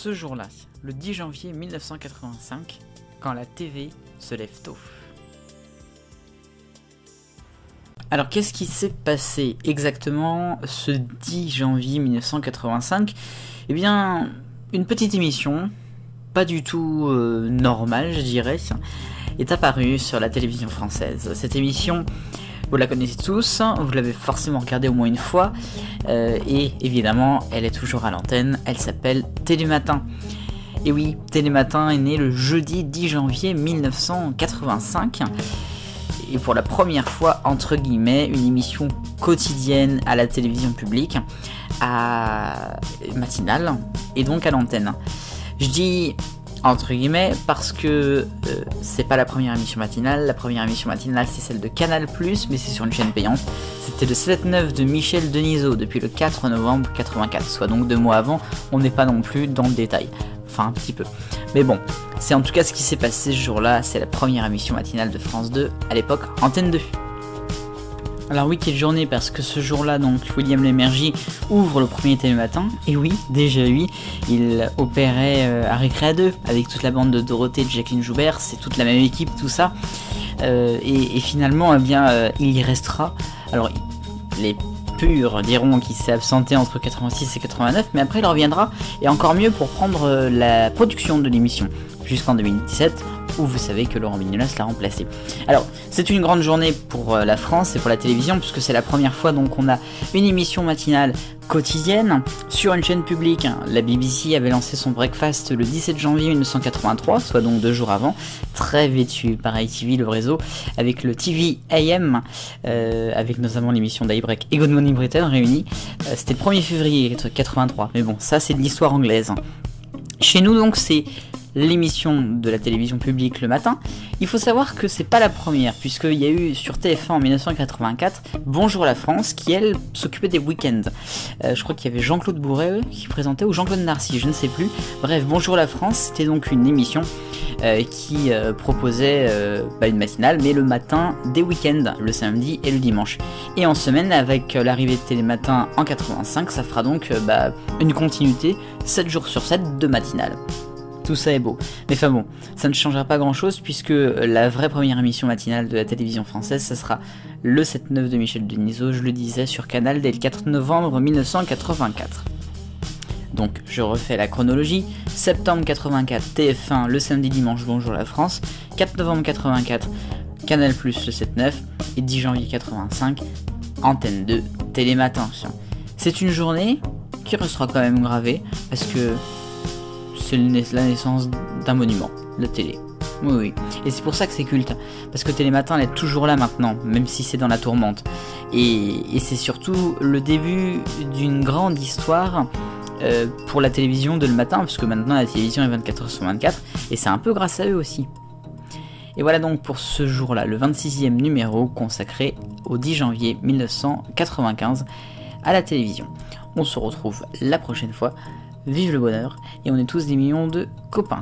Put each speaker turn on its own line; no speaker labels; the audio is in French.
ce jour-là, le 10 janvier 1985, quand la TV se lève tôt. Alors qu'est-ce qui s'est passé exactement ce 10 janvier 1985 ? Eh bien, une petite émission, pas du tout normale je dirais, est apparue sur la télévision française. Cette émission, vous la connaissez tous, vous l'avez forcément regardée au moins une fois, et évidemment elle est toujours à l'antenne, elle s'appelle Télématin. Et oui, Télématin est né le jeudi 10 janvier 1985, et pour la première fois, entre guillemets, une émission quotidienne à la télévision publique, matinale, et donc à l'antenne. Je dis entre guillemets parce que c'est pas la première émission matinale. La première émission matinale c'est celle de Canal+, mais c'est sur une chaîne payante. C'était le 7-9 de Michel Denisot depuis le 4 novembre 84, soit donc 2 mois avant. On n'est pas non plus dans le détail, enfin un petit peu, mais bon, c'est en tout cas ce qui s'est passé ce jour-là. C'est la première émission matinale de France 2, à l'époque Antenne 2. Alors oui, quelle journée, parce que ce jour-là, donc, William Lémergie ouvre le premier Télématin, et oui, déjà lui, il opérait à Récré 2, avec toute la bande de Dorothée, de Jacqueline Joubert, c'est toute la même équipe, tout ça, et finalement, eh bien, il y restera. Alors, les purs diront qu'il s'est absenté entre 86 et 89, mais après il reviendra, et encore mieux pour prendre la production de l'émission, jusqu'en 2017, où vous savez que Laurent Mignolas l'a remplacé. Alors, c'est une grande journée pour la France et pour la télévision, puisque c'est la première fois donc on a une émission matinale quotidienne sur une chaîne publique. La BBC avait lancé son breakfast le 17 janvier 1983, soit donc 2 jours avant, très vêtu par ITV, le réseau, avec le TV AM, avec notamment l'émission d'I-Break et Good Morning Britain réunis. C'était le 1er février 1983, mais bon, ça c'est de l'histoire anglaise. Chez nous donc c'est l'émission de la télévision publique le matin. Il faut savoir que c'est pas la première, puisqu'il y a eu sur TF1 en 1984 Bonjour la France, qui elle s'occupait des week-ends. Je crois qu'il y avait Jean-Claude Bourret qui présentait, ou Jean-Claude Narcy, je ne sais plus. Bref, Bonjour la France, c'était donc une émission qui proposait une matinale, mais le matin des week-ends, le samedi et le dimanche. Et en semaine, avec l'arrivée de Télématin en 85, ça fera donc une continuité 7 jours sur 7 de matinale. Tout ça est beau. Mais enfin bon, ça ne changera pas grand chose, puisque la vraie première émission matinale de la télévision française, ça sera le 7-9 de Michel Denisot, je le disais, sur Canal dès le 4 novembre 1984. Donc je refais la chronologie. Septembre 84, TF1 le samedi dimanche Bonjour la France, 4 novembre 84, Canal+, le 7-9, et 10 janvier 85, Antenne 2, Télématin. C'est une journée qui restera quand même gravée, parce que c'est la naissance d'un monument, la télé. Oui. Et c'est pour ça que c'est culte, parce que Télématin elle est toujours là maintenant, même si c'est dans la tourmente. Et c'est surtout le début d'une grande histoire pour la télévision de le matin, parce que maintenant la télévision est 24h sur 24, et c'est un peu grâce à eux aussi. Et voilà donc pour ce jour-là, le 26e numéro consacré au 10 janvier 1995 à la télévision. On se retrouve la prochaine fois. Vive le bonheur, et on est tous des millions de copains.